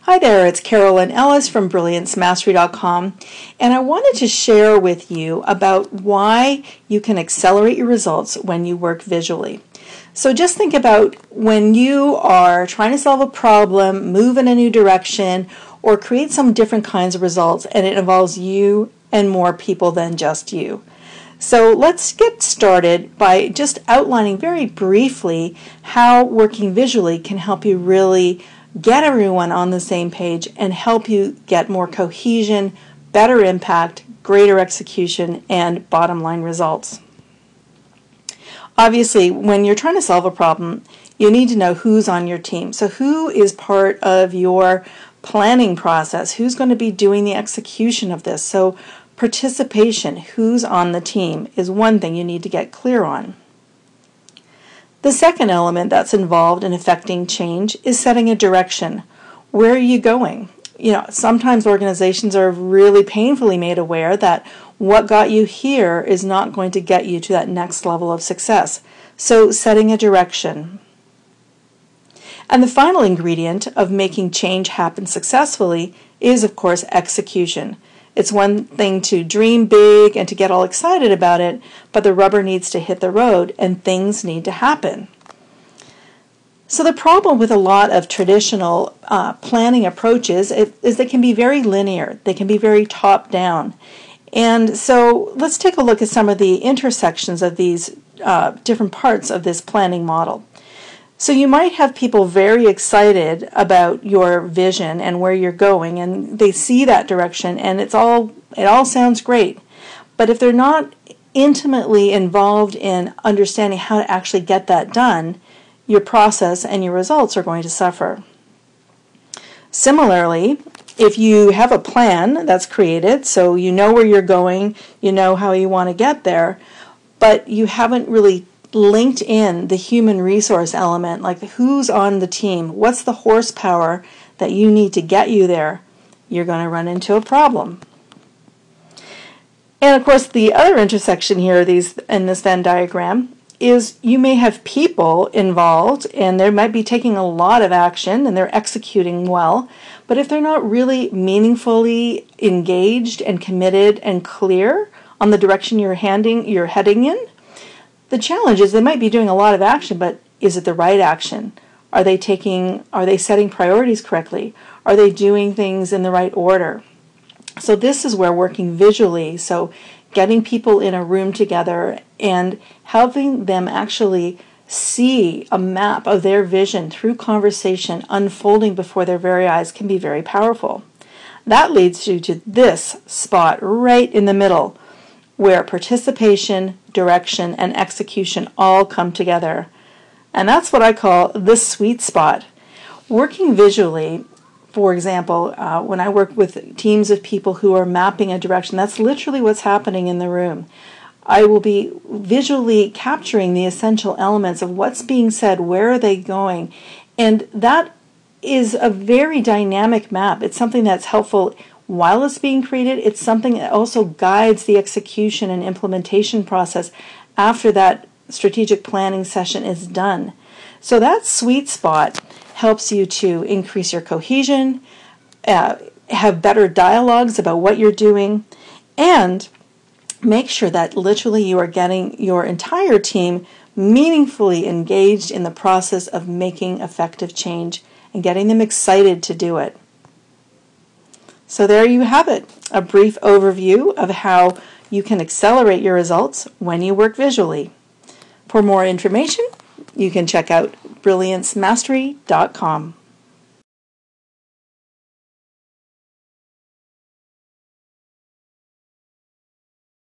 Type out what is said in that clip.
Hi there, it's Carolyn Ellis from BrillianceMastery.com, and I wanted to share with you about why you can accelerate your results when you work visually. So just think about when you are trying to solve a problem, move in a new direction, or create some different kinds of results, and it involves you and more people than just you. So let's get started by just outlining very briefly how working visually can help you really get everyone on the same page and help you get more cohesion, better impact, greater execution, and bottom line results. Obviously, when you're trying to solve a problem, you need to know who's on your team. So who is part of your planning process? Who's going to be doing the execution of this? So participation, who's on the team, is one thing you need to get clear on. The second element that's involved in affecting change is setting a direction. Where are you going? Sometimes organizations are really painfully made aware that what got you here is not going to get you to that next level of success. So setting a direction. And the final ingredient of making change happen successfully is, of course, execution. It's one thing to dream big and to get all excited about it, but the rubber needs to hit the road and things need to happen. So the problem with a lot of traditional planning approaches is they can be very linear. They can be very top-down. And so let's take a look at some of the intersections of these different parts of this planning model. So you might have people very excited about your vision and where you're going, and they see that direction, and it all sounds great. But if they're not intimately involved in understanding how to actually get that done, your process and your results are going to suffer. Similarly, if you have a plan that's created, so you know where you're going, you know how you want to get there, but you haven't really linked in the human resource element, like who's on the team, what's the horsepower that you need to get you there, you're going to run into a problem. And of course, the other intersection here in this Venn diagram is you may have people involved and they might be taking a lot of action and they're executing well, but if they're not really meaningfully engaged and committed and clear on the direction you're heading in, the challenge is they might be doing a lot of action, but is it the right action? Are they setting priorities correctly? Are they doing things in the right order? So this is where working visually, so getting people in a room together and helping them actually see a map of their vision through conversation unfolding before their very eyes can be very powerful. That leads you to this spot right in the middle, where participation, direction, and execution all come together. And that's what I call the sweet spot. Working visually, for example, when I work with teams of people who are mapping a direction, that's literally what's happening in the room. I will be visually capturing the essential elements of what's being said, where are they going, and that is a very dynamic map. It's something that's helpful while it's being created. It's something that also guides the execution and implementation process after that strategic planning session is done. So that sweet spot helps you to increase your cohesion, have better dialogues about what you're doing, and make sure that literally you are getting your entire team meaningfully engaged in the process of making effective change and getting them excited to do it. So there you have it, a brief overview of how you can accelerate your results when you work visually. For more information, you can check out BrillianceMastery.com.